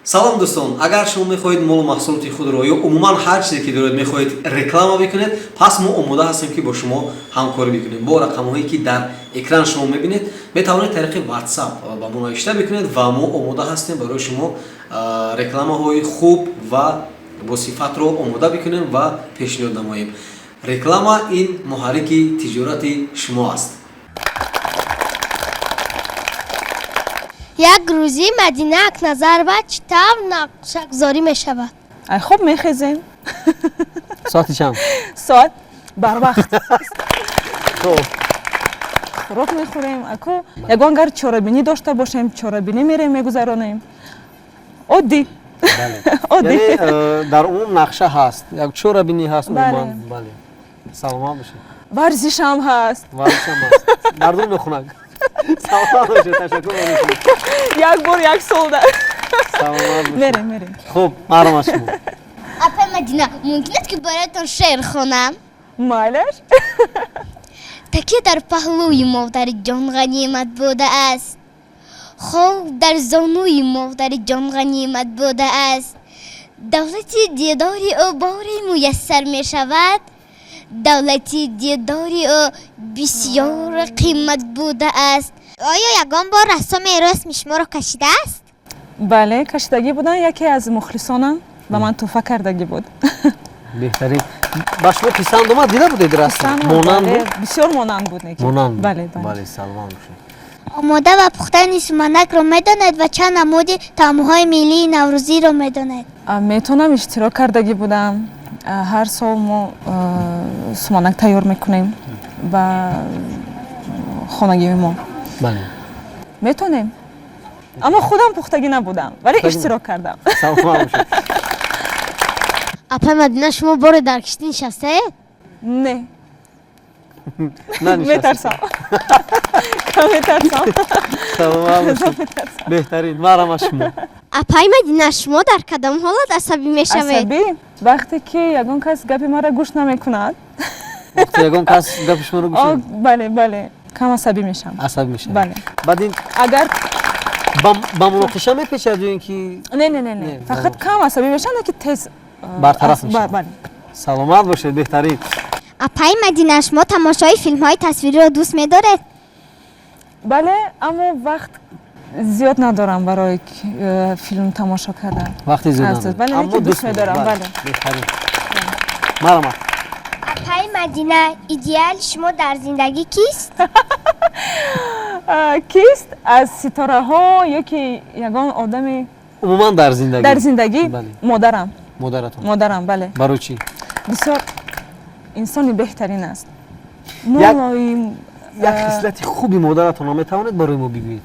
салом дӯстон, агар шумо мехоҳед молу маҳсулоти худро ё умуман ҳар чизе ки доред мехоҳед реклама бикунед, пас мо омода ҳастем ки бо шумо ҳамкорӣ бикунем. Бо рақамҳое ки дар экран шумо мебинед, метавонед тариқи WhatsApp ба мо навишта бикунед ва мо омода ҳастем барои шумо рекламаҳои хуб ва бо сифатро омода бикунем ва пешниҳод намоем. Реклама ин муҳаррики тиҷорати шумо аст. як рӯзи Мадина Акназарова чӣ тавр нақшагузорӣ мешавад? ай хуб мехезем. Соати чанд? Соат барвақт. хӯрок мехӯрем. Аку ягон гар чорабинӣ дошта бошем, чорабинӣ мерем мегузаронем. Оддӣ. Оддӣ. Яъне дар умум нақша ҳаст. Як чорабинӣ ҳаст умуман. Бале. Саломат бошед. Варзишам ҳаст. Варзишам ҳаст. Мардум мехунанд. Саломат бошед. Ташаккур мекунем. Як бор як солда. Саломат бошед. Мерем. Хуб, маром аз шумо. Апа Мадина, мумкин аст ки бароятон шеър хонам? Майлаш. Такя дар паҳлӯи модари ҷон ғанимат будааст. хоб дар зонуи модари ҷон ғанимат будааст. давлати дидори ӯ бори муяссар мешавад. давлати дидори ӯ бисёр қимат будааст. оё ягон бор рассоми расми шуморо кашидааст? бале, кашидагӣ будан. яке аз мухлисонам ба ман туҳфа кардагӣ буд. беҳтарин. ба шумо писанд омад, дида будед расм? Монанд буд? бисёр монанд буд. Монанд буд. бале. Бале, саломат бошед. омода ва пухтани суманакро медонед ва чанд намуди таъмҳои миллии наврӯзиро медонед? метавонам иштирок кардагӣ будам. ҳар сол мо суманак тайёр мекунем ба хонагии мо. бале. метавонем. аммо худам пухтагӣ набудам, вале иштирок кардам. Саломат бошед. апа Мадина, шумо боре дар киштӣ нишастаед? не. Метарсам. Метарсам. Саломат бошед. беҳтарин. марам аз шумо. апай Мадина, шумо дар кадом ҳолат асабӣ мешавед? асабӣ вақте ки ягон кас гапи маро гӯш намекунад. вақте ягон кас гапи шуморо гӯш намекунад? бале. кам асабӣ мешавам. асабӣ мешавед? бале. баъд ин агар ба муноқиша мепечад ё ин ки не. фақат кам асабӣ мешавам, ки тез бартараф мешавад. бале. саломат бошед. беҳтарин. апай Мадина, шумо тамошои филмҳои тасвириро дӯст медоред? бале, аммо вақт зиёд надорам барои филм тамошо кардан. вақти зиёд надорам. бале, аммо дӯст медорам. бале. беҳтарин. марам. апай Мадина, идеали шумо дар зиндагӣ кист? кист аз ситораҳо ё ки ягон одами умуман дар зиндагӣ? бале. модарам. модаратон? бале. барои чӣ? бисёр инсони беҳтарин аст. як хислати хуби модаратонро метавонед барои мо бигӯед?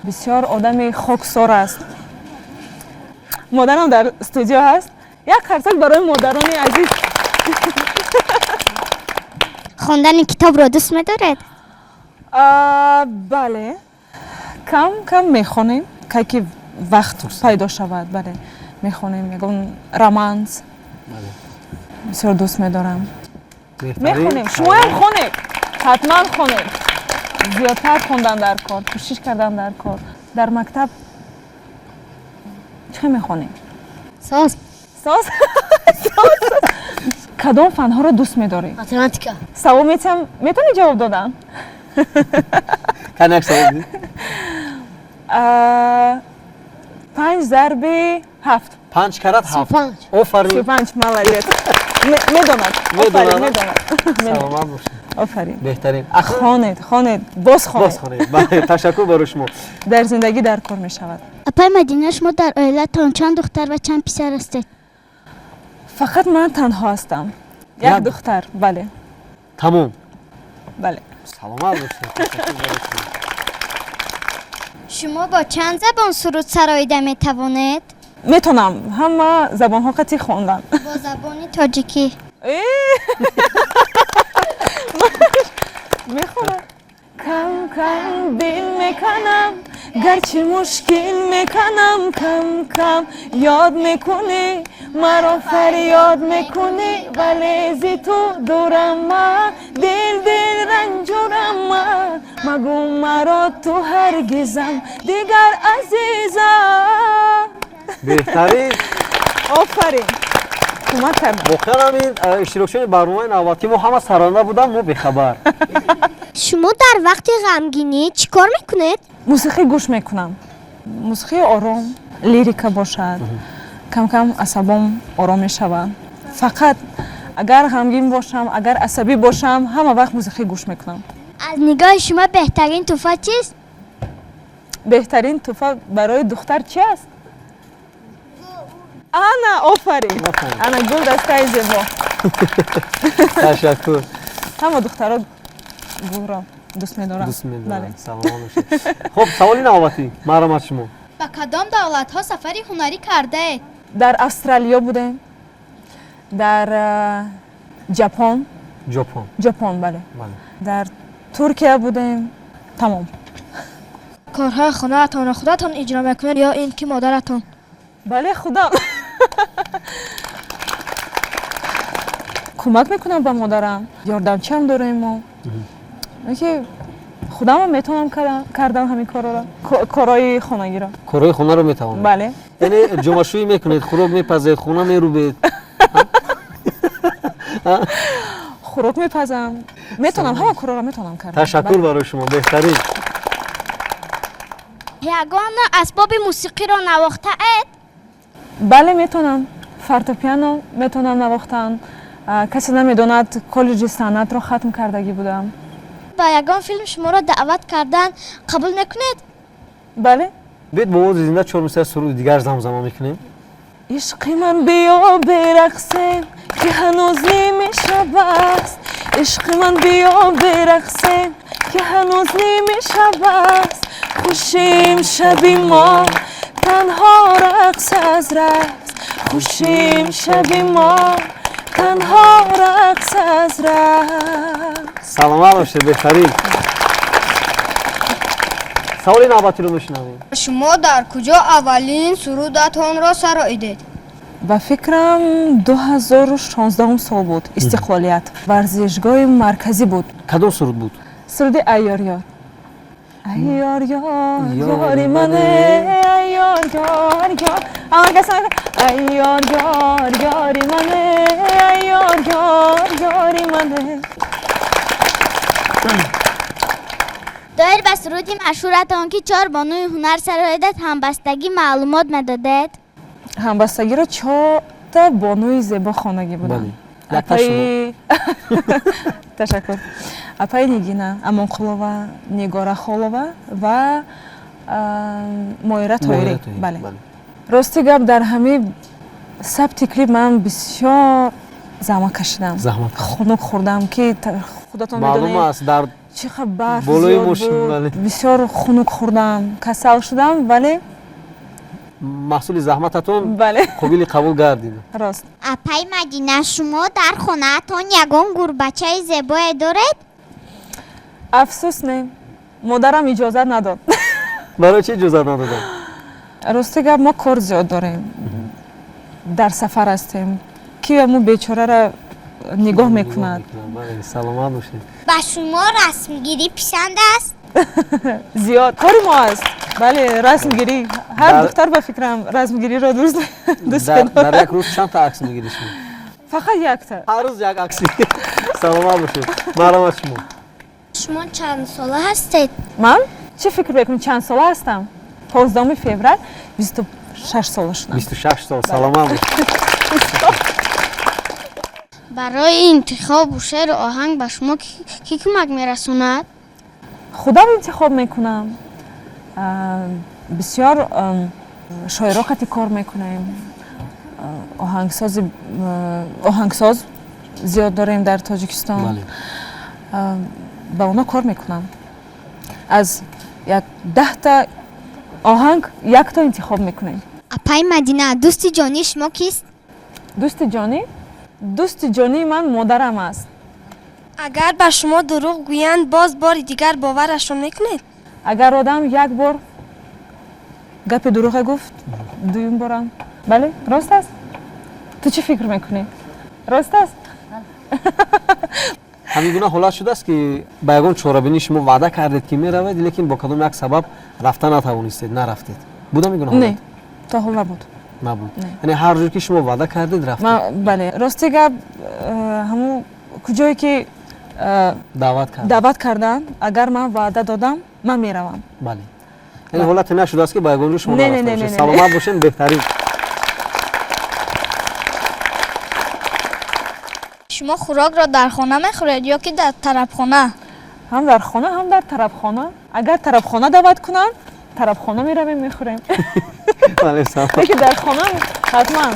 бисёр одами хоксор аст. модарам дар студио ҳаст. як қарсак барои модарони азиз. хондани китобро дӯст медоред? бале, кам мехонем, ки вақт пайдо шавад. бале, мехонем ягон романс. бисёр дӯст медорам. мехонем. шумоям хонед. ҳатман хонед. зиёдтар хондан дар кор, кӯшиш кардан дар кор. дар мактаб чӣ мехонем? соз. кадом фанҳоро дӯст медоред? математика. савол метавонӣ ҷавоб додан? кан як савол дид? 5 зарби 7. 5 карат 7. офарин. 35. молодец. медонад. саломат бошед. офарин. беҳтарин. хонед. боз хонед. бале, ташаккур барои шумо. дар зиндагӣ дар кор мешавад. апай Мадина, шумо дар оилатон чанд духтар ва чанд писар ҳастед? фақат ман танҳо ҳастам. як духтар. бале. тамом. бале. саломат бошед. ташаккур барои шумо. шумо бо чанд забон суруд сароида метавонед? метонам ҳама забонҳо қатӣ хондан. бо забони тоҷикӣ? мехонам. кам дил меканам, гарчи мушкил меканам, кам ёд мекунӣ, маро фарёд мекунӣ, вале зи ту дурам ман, дил ранҷурам ман, магӯ маро ту ҳаргизам дигар азизам. بهترین آفرین کمک کردم واقعا همین اشتراکچیان برنامه نوبتی ما همه سرانه بودن ما بخبر. شما در وقت غمگینی چیکار میکنید؟ موسیقی گوش میکنم موسیقی آرام لیریکا باشد کم کم عصبم آرام میشود فقط اگر غمگین باشم اگر عصبی باشم همه وقت موسیقی گوش میکنم از نگاه شما بهترین تحفه چیست؟ بهترین تحفه برای دختر چی است؟ انا آفرین انا گل دسته زیبا تشکر. همه دخترها گل را دوست می‌دارن. دوست می‌دارن. بله. سلام باشید. خب سوال نوبتی مرحمت از شما. با کدام دولت‌ها سفری هنری کرده اید؟ در استرالیا بودیم در ژاپن ژاپن. بله بله. در ترکیه بودیم تمام کارهای خانه‌تان خودتان اجرا میکنید یا این که مادرتان؟ بله خودم کمک میکنم به مادرم یاردمچی هم داریم ما اینکه خودم هم میتونم کردم همین کارا را کارهای خانگی را کارهای خونه رو میتوانید. بله یعنی جمعشویی میکنید خوراک میپزید خونه میروبید. خوراک میپزم میتونم همه کارا را میتونم کردم. تشکر برای شما بهترین. یگان اسباب موسیقی را نواخته اید؟ بله میتونم فورتپیانو میتونم نواختن کسی نمیدوند کالج صنعت را ختم کردگی بودم با یگان فیلم شما را دعوت کردن قبول میکنید؟ بله بید با ما زنده 4 مثل سرود دیگر زمزمه میکنیم. عشق من بیا برقصیم که هنوز نیمه شب است عشق من بیا برقصیم که هنوز نیمه شب است خوشیم شبی ما تنها رقص از رقص خوشیم شبی ما تنها رقص از رقص سلامت باشید بهترین. سوال نوبتی رو میشنویم. شما در کجا اولین سرودتان را سراییدید؟ با فکرم 2016 سال بود استقلالیت ورزشگاه مرکزی بود کدام سرود بود؟ سرود ایار یار ایار یار یاری منه ایار یار یار ایار یار یاری منه ایار یار یاری منه دایر به سرودی مشهورتان که 4 بانوی هنر سراییدت همبستگی معلومات ندادید؟ همبستگی را 4 تا بانوی زیبا خانگی بودن. بله. اپای تشکر. اپای نگینا امانقلова نگاره خولова و مویره تویری. بله. راستی گپ در همین ثبت کلیپ من بسیار زحمت کشیدم. خنک خوردم که خودتون میدونید. معلوم است در چقدر برف بالای زیاد ماشین بود. بله. بسیار خنک خوردم کسل شدم ولی محصول زحمتتون بله قابل قبول گردید. راست اپای مدینه شما در خانه‌تان یگان گوربچه زیبایی دارید؟ افسوس نه مادرم اجازه نداد برای چی اجازه ندادن؟ راستی گپ ما کار زیاد داریم در سفر هستیم کی همون بیچاره را نگاه میکند بله سلامت باشید. با شما رسمگیری پسند است؟ زیاد کاری ما است بله رسمگیری هر دختر به فکرم رسمگیری را دوست در یک روز چند تا عکس میگیرید شما؟ فقط یک تا هر روز یک عکسی. سلامت باشید. مرحمت شما. شما چند ساله هستید؟ من چه فکر میکنم چند ساله هستم 15 فوریه 26 ساله شدم 26 سال سلامت باشید. برای انتخاب شعر و آهنگ به شما کی کمک میرسوند؟ خودم انتخاب میکنم بسیار شاعرها خطی کار میکنیم آهنگساز زیاد داریم در تاجیکستان با اونا کار میکنم از 10 تا آهنگ 1 تا انتخاب میکنیم. اپای مدینه دوست جانی شما کیست؟ دوست جانی من مادرم است. اگر به شما دروغ گویند باز بار دیگر باورشون میکنید؟ اگر آدم یک بار گپ دروغ گفت دوم بارم بله راست است. تو چی فکر میکنی؟ راست است؟ همین گونه حالت شده است که با یگان چهاربینی شما وعده کردید که میروید لیکن با کدام یک سبب رفتن نتوانستید نرفتید. بودم این گونه حالت؟ то ҳол набуд. набуд. Яъне ҳар ҷое ки шумо ваъда кардед рафтед. Бале, рости гап ҳамун куҷое ки даъват карданд, агар ман ваъда додам, ман меравам. Бале. яъне ҳолате нашудааст ки ба ягон ҷо шумо нарафта бошед. Саломат бошед, беҳтарин. шумо хӯрокро дар хона мехӯред ё ки дар тарабхона? ҳам дар хона, ҳам дар тарабхона. Агар тарабхона даъват кунанд, тарабхона меравем мехӯрем. Бале, салом. Лекин дар хона ҳатман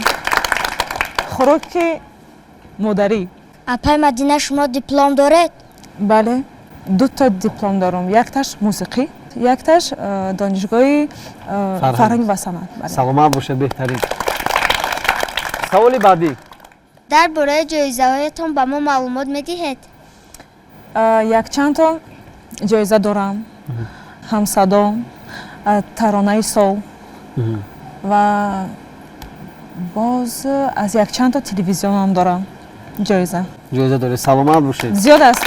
хӯроки модарӣ. Апай Мадина, шумо диплом доред? Бале, 2 та диплом дорам. Якташ мусиқӣ, якташ донишгоҳи фарҳанг ва санъат. Саломат бошед, беҳтарин. Саволи баъдӣ. дар бораи ҷоизаҳоятон ба мо маълумот медиҳед? Якчандтон ҷоиза дорам. ҳамсадо, таронаи сол ва боз аз якчандта телевизионам дорам ҷоиза. ҷоиза доред. Саломат бошед. Зиёд аст.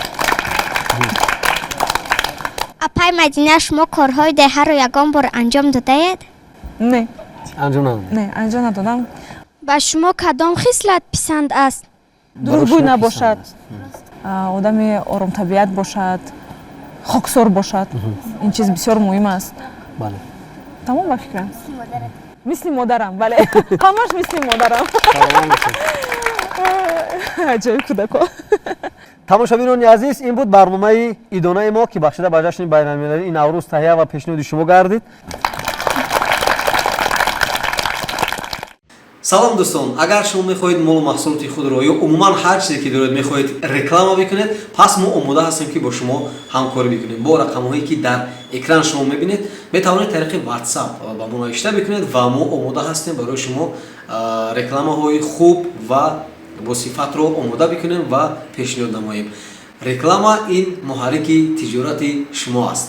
Апай Мадина, шумо корҳои деҳаро ягон бор анҷом додаед? Не, анҷом надодед? не, анҷом надодам. ба шумо кадом хислат писанд аст? дурӯғгӯй набошад, одами оромтабиат бошад, хоксор бошад. Ин чиз бисёр муҳим аст. Бале. Тамом ба фикрам. Мисли модарам, бале. Ҳамаш мисли модарам. Саломат бошед. Аҷоиб кӯдако. тамошобинони азиз, ин буд барномаи идонаи мо ки бахшида ба ҷашни байналмилалии Наврӯз таҳия ва пешниҳоди шумо гардид. салом дӯстон, агар шумо мехоҳед молу маҳсулоти худро ё умуман ҳар чизе ки доред мехоҳед реклама бикунед, пас мо омода ҳастем ки бо шумо ҳамкорӣ бикунем. Бо рақамҳое ки дар экран шумо мебинед, метавонед тариқи WhatsApp ба мо навишта бикунед ва мо омода ҳастем барои шумо рекламаҳои хуб ва босифатро омода бикунем ва пешниҳод намоем. Реклама ин муҳаррики тиҷорати шумо аст.